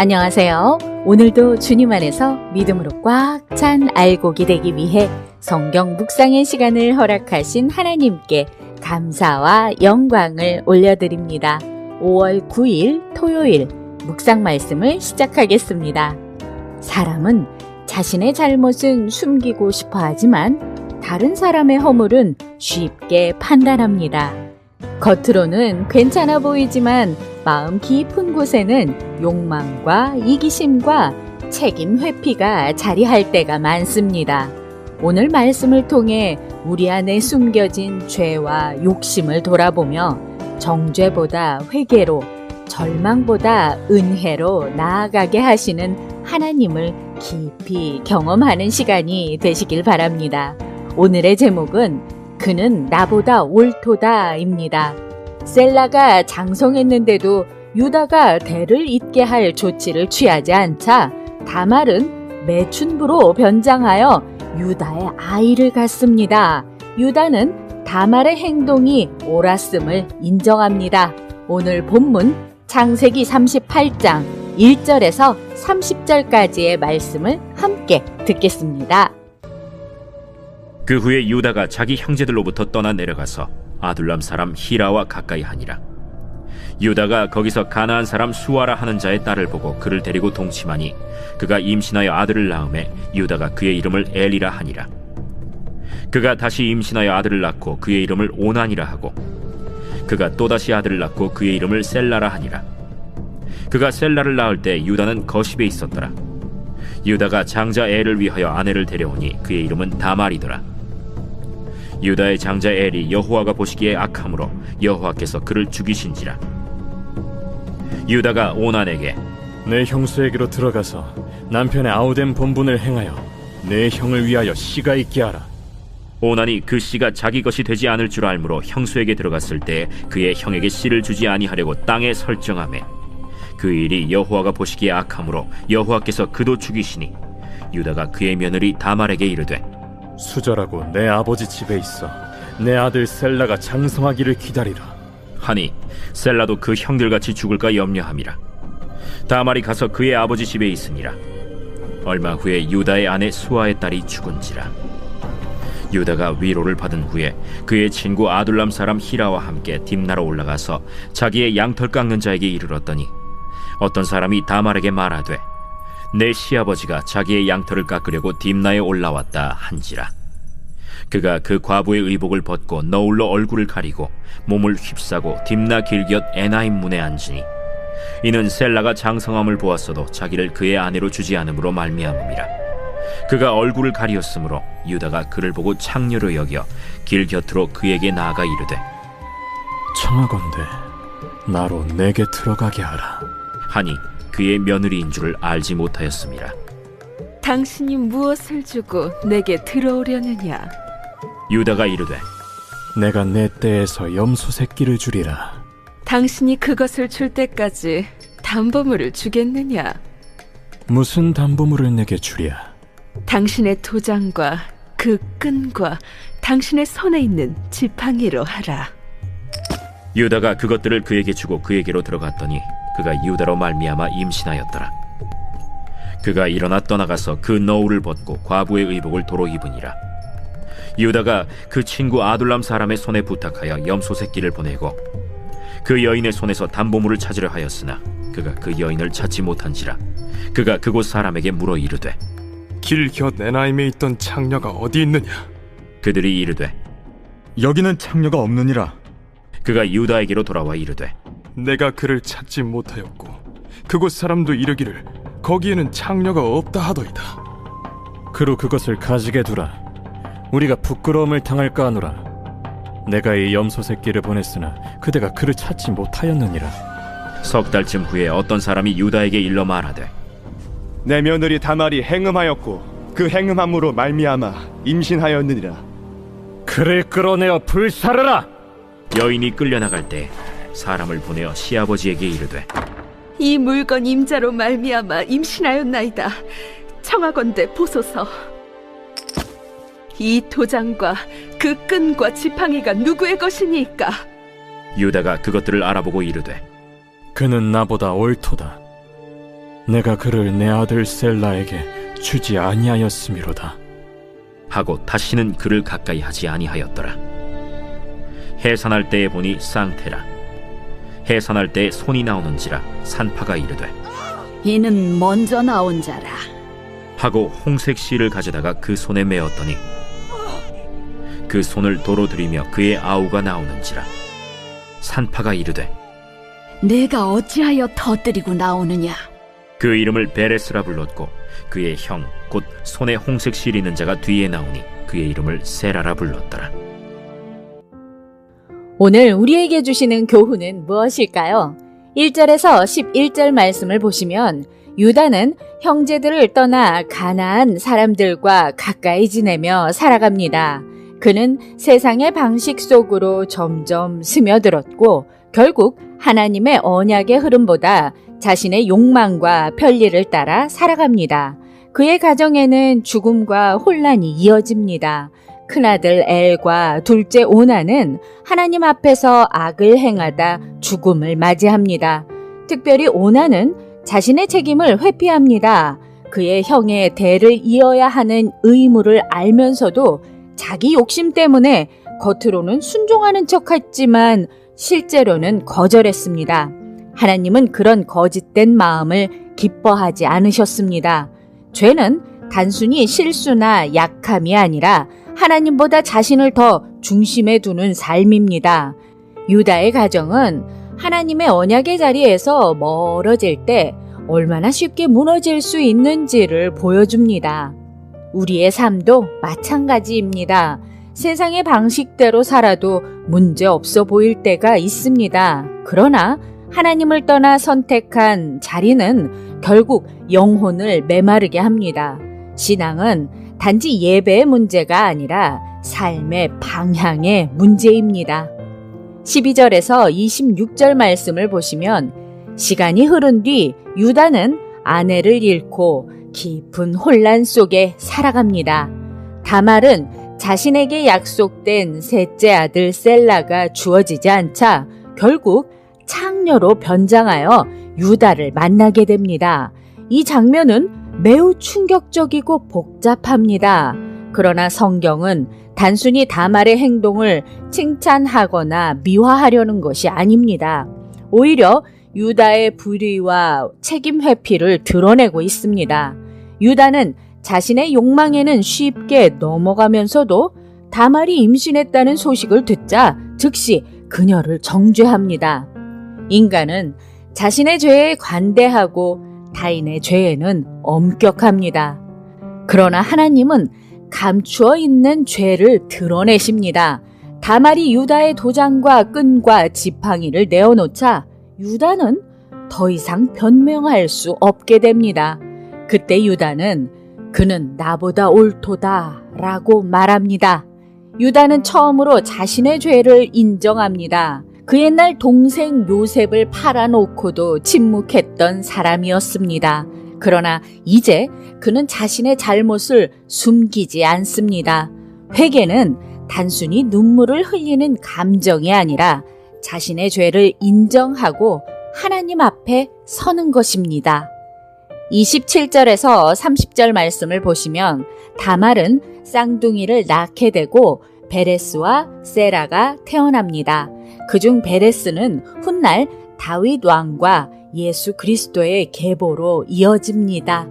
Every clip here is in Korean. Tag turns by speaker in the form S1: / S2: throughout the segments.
S1: 안녕하세요. 오늘도 주님 안에서 믿음으로 꽉 찬 알곡이 되기 위해 성경 묵상의 시간을 허락하신 하나님께 감사와 영광을 올려드립니다. 5월 9일 토요일 묵상 말씀을 시작하겠습니다. 사람은 자신의 잘못은 숨기고 싶어 하지만 다른 사람의 허물은 쉽게 판단합니다. 겉으로는 괜찮아 보이지만 마음 깊은 곳에는 욕망과 이기심과 책임 회피가 자리할 때가 많습니다. 오늘 말씀을 통해 우리 안에 숨겨진 죄와 욕심을 돌아보며 정죄보다 회개로, 절망보다 은혜로 나아가게 하시는 하나님을 깊이 경험하는 시간이 되시길 바랍니다. 오늘의 제목은 그는 나보다 옳도다입니다. 셀라가 장성했는데도 유다가 대를 잇게 할 조치를 취하지 않자 다말은 매춘부로 변장하여 유다의 아이를 갖습니다. 유다는 다말의 행동이 옳았음을 인정합니다. 오늘 본문 창세기 38장 1절에서 30절까지의 말씀을 함께 듣겠습니다.
S2: 그 후에 유다가 자기 형제들로부터 떠나 내려가서 아둘람 사람 히라와 가까이 하니라. 유다가 거기서 가나안 사람 수아라 하는 자의 딸을 보고 그를 데리고 동침하니 그가 임신하여 아들을 낳음에 유다가 그의 이름을 엘이라 하니라. 그가 다시 임신하여 아들을 낳고 그의 이름을 오난이라 하고 그가 또다시 아들을 낳고 그의 이름을 셀라라 하니라. 그가 셀라를 낳을 때 유다는 거십에 있었더라. 유다가 장자 엘을 위하여 아내를 데려오니 그의 이름은 다말이더라. 유다의 장자 엘이 여호와가 보시기에 악함으로 여호와께서 그를 죽이신지라. 유다가 오난에게
S3: 내 형수에게로 들어가서 남편의 아우된 본분을 행하여 내 형을 위하여 씨가 있게 하라.
S2: 오난이 그 씨가 자기 것이 되지 않을 줄 알므로 형수에게 들어갔을 때 그의 형에게 씨를 주지 아니하려고 땅에 설정하매 그 일이 여호와가 보시기에 악함으로 여호와께서 그도 죽이시니 유다가 그의 며느리 다말에게 이르되
S3: 수절하고 내 아버지 집에 있어 내 아들 셀라가 장성하기를 기다리라
S2: 하니 셀라도 그 형들같이 죽을까 염려함이라. 다말이 가서 그의 아버지 집에 있으니라. 얼마 후에 유다의 아내 수아의 딸이 죽은지라. 유다가 위로를 받은 후에 그의 친구 아둘람 사람 히라와 함께 딥나로 올라가서 자기의 양털 깎는 자에게 이르렀더니 어떤 사람이 다말에게 말하되 내 시아버지가 자기의 양털을 깎으려고 딥나에 올라왔다 한지라. 그가 그 과부의 의복을 벗고 너울로 얼굴을 가리고 몸을 휩싸고 딥나 길곁 에나임 문에 앉으니 이는 셀라가 장성함을 보았어도 자기를 그의 아내로 주지 않음으로 말미암음이라. 그가 얼굴을 가리었으므로 유다가 그를 보고 창녀로 여겨 길 곁으로 그에게 나아가 이르되
S3: 청하건대 나로 내게 들어가게 하라
S2: 하니 그의 며느리인 줄을 알지 못하였음이라.
S4: 당신이 무엇을 주고 내게 들어오려느냐?
S2: 유다가 이르되
S3: 내가 내 떼에서 염소 새끼를 주리라.
S4: 당신이 그것을 줄 때까지 담보물을 주겠느냐?
S3: 무슨 담보물을 내게 주랴?
S4: 당신의 도장과 그 끈과 당신의 손에 있는 지팡이로 하라.
S2: 유다가 그것들을 그에게 주고 그에게로 들어갔더니 그가 유다로 말미암아 임신하였더라. 그가 일어나 떠나가서 그 너울을 벗고 과부의 의복을 도로 입으니라. 유다가 그 친구 아둘람 사람의 손에 부탁하여 염소 새끼를 보내고 그 여인의 손에서 담보물을 찾으려 하였으나 그가 그 여인을 찾지 못한지라. 그가 그곳 사람에게 물어 이르되
S5: 길 곁 에나임에 있던 창녀가 어디 있느냐?
S2: 그들이 이르되
S6: 여기는 창녀가 없느니라.
S2: 그가 유다에게로 돌아와 이르되
S5: 내가 그를 찾지 못하였고 그곳 사람도 이르기를 거기에는 창녀가 없다 하더이다.
S3: 그로 그것을 가지게 두라. 우리가 부끄러움을 당할까 하노라. 내가 이 염소 새끼를 보냈으나 그대가 그를 찾지 못하였느니라.
S2: 석 달쯤 후에 어떤 사람이 유다에게 일러 말하되
S6: 내 며느리 다말이 행음하였고 그 행음함으로 말미암아 임신하였느니라.
S3: 그를 끌어내어 불사르라.
S2: 여인이 끌려나갈 때 사람을 보내어 시아버지에게 이르되
S4: 이 물건 임자로 말미암아 임신하였나이다. 청하건대 보소서. 이 도장과 그 끈과 지팡이가 누구의 것이니까?
S2: 유다가 그것들을 알아보고 이르되
S3: 그는 나보다 옳도다. 내가 그를 내 아들 셀라에게 주지 아니하였음이로다.
S2: 하고 다시는 그를 가까이 하지 아니하였더라. 해산할 때에 보니 쌍태라. 해산할 때에 손이 나오는지라 산파가 이르되
S4: 이는 먼저 나온 자라.
S2: 하고 홍색 실을 가져다가 그 손에 메었더니 그 손을 도로 들이며 그의 아우가 나오는지라. 산파가 이르되
S4: 내가 어찌하여 터뜨리고 나오느냐.
S2: 그 이름을 베레스라 불렀고 그의 형 곧 손에 홍색 실 있는 자가 뒤에 나오니 그의 이름을 세라라 불렀더라.
S1: 오늘 우리에게 주시는 교훈은 무엇일까요? 1절에서 11절 말씀을 보시면 유다는 형제들을 떠나 가나안 사람들과 가까이 지내며 살아갑니다. 그는 세상의 방식 속으로 점점 스며들었고 결국 하나님의 언약의 흐름보다 자신의 욕망과 편리를 따라 살아갑니다. 그의 가정에는 죽음과 혼란이 이어집니다. 큰아들 엘과 둘째 오나는 하나님 앞에서 악을 행하다 죽음을 맞이합니다. 특별히 오나는 자신의 책임을 회피합니다. 그의 형의 대를 이어야 하는 의무를 알면서도 자기 욕심 때문에 겉으로는 순종하는 척했지만 실제로는 거절했습니다. 하나님은 그런 거짓된 마음을 기뻐하지 않으셨습니다. 죄는 단순히 실수나 약함이 아니라 하나님보다 자신을 더 중심에 두는 삶입니다. 유다의 가정은 하나님의 언약의 자리에서 멀어질 때 얼마나 쉽게 무너질 수 있는지를 보여줍니다. 우리의 삶도 마찬가지입니다. 세상의 방식대로 살아도 문제 없어 보일 때가 있습니다. 그러나 하나님을 떠나 선택한 자리는 결국 영혼을 메마르게 합니다. 신앙은 단지 예배의 문제가 아니라 삶의 방향의 문제입니다. 12절에서 26절 말씀을 보시면 시간이 흐른 뒤 유다는 아내를 잃고 깊은 혼란 속에 살아갑니다. 다말은 자신에게 약속된 셋째 아들 셀라가 주어지지 않자 결국 창녀로 변장하여 유다를 만나게 됩니다. 이 장면은 매우 충격적이고 복잡합니다. 그러나 성경은 단순히 다말의 행동을 칭찬하거나 미화하려는 것이 아닙니다. 오히려 유다의 불의와 책임 회피를 드러내고 있습니다. 유다는 자신의 욕망에는 쉽게 넘어가면서도 다말이 임신했다는 소식을 듣자 즉시 그녀를 정죄합니다. 인간은 자신의 죄에 관대하고 타인의 죄에는 엄격합니다. 그러나 하나님은 감추어 있는 죄를 드러내십니다. 다말이 유다의 도장과 끈과 지팡이를 내어놓자 유다는 더 이상 변명할 수 없게 됩니다. 그때 유다는 그는 나보다 옳도다 라고 말합니다. 유다는 처음으로 자신의 죄를 인정합니다. 그 옛날 동생 요셉을 팔아놓고도 침묵했던 사람이었습니다. 그러나 이제 그는 자신의 잘못을 숨기지 않습니다. 회개는 단순히 눈물을 흘리는 감정이 아니라 자신의 죄를 인정하고 하나님 앞에 서는 것입니다. 27절에서 30절 말씀을 보시면 다말은 쌍둥이를 낳게 되고 베레스와 세라가 태어납니다. 그중 베레스는 훗날 다윗 왕과 예수 그리스도의 계보로 이어집니다.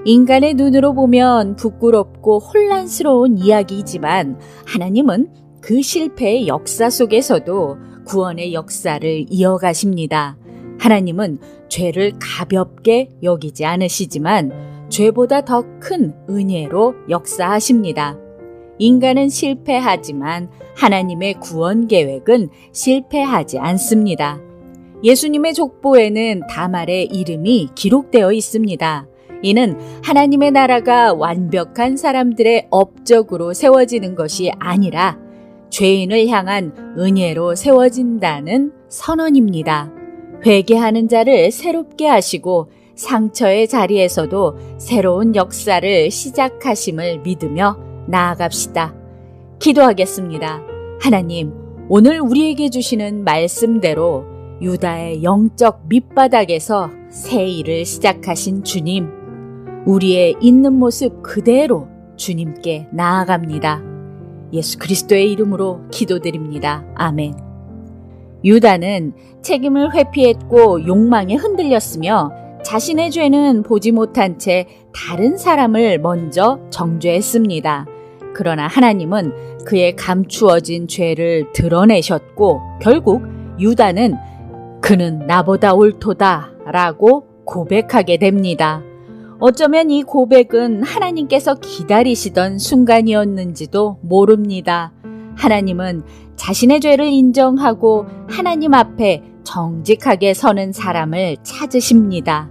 S1: 인간의 눈으로 보면 부끄럽고 혼란스러운 이야기이지만 하나님은 그 실패의 역사 속에서도 구원의 역사를 이어가십니다. 하나님은 죄를 가볍게 여기지 않으시지만 죄보다 더 큰 은혜로 역사하십니다. 인간은 실패하지만 하나님의 구원 계획은 실패하지 않습니다. 예수님의 족보에는 다말의 이름이 기록되어 있습니다. 이는 하나님의 나라가 완벽한 사람들의 업적으로 세워지는 것이 아니라 죄인을 향한 은혜로 세워진다는 선언입니다. 회개하는 자를 새롭게 하시고 상처의 자리에서도 새로운 역사를 시작하심을 믿으며 나아갑시다. 기도하겠습니다. 하나님, 오늘 우리에게 주시는 말씀대로 유다의 영적 밑바닥에서 새 일을 시작하신 주님, 우리의 있는 모습 그대로 주님께 나아갑니다. 예수 그리스도의 이름으로 기도드립니다. 아멘. 유다는 책임을 회피했고 욕망에 흔들렸으며 자신의 죄는 보지 못한 채 다른 사람을 먼저 정죄했습니다. 그러나 하나님은 그의 감추어진 죄를 드러내셨고 결국 유다는 그는 나보다 옳도다 라고 고백하게 됩니다. 어쩌면 이 고백은 하나님께서 기다리시던 순간이었는지도 모릅니다. 하나님은 자신의 죄를 인정하고 하나님 앞에 정직하게 서는 사람을 찾으십니다.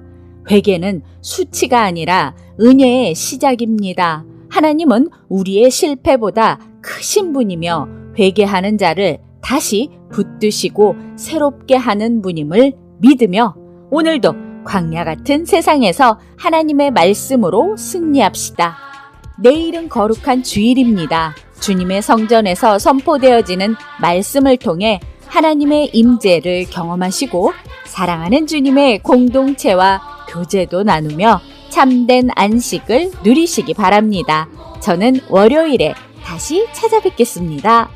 S1: 회개는 수치가 아니라 은혜의 시작입니다. 하나님은 우리의 실패보다 크신 분이며 회개하는 자를 다시 붙드시고 새롭게 하는 분임을 믿으며 오늘도 광야 같은 세상에서 하나님의 말씀으로 승리합시다. 내일은 거룩한 주일입니다. 주님의 성전에서 선포되어지는 말씀을 통해 하나님의 임재를 경험하시고 사랑하는 주님의 공동체와 교제도 나누며 참된 안식을 누리시기 바랍니다. 저는 월요일에 다시 찾아뵙겠습니다.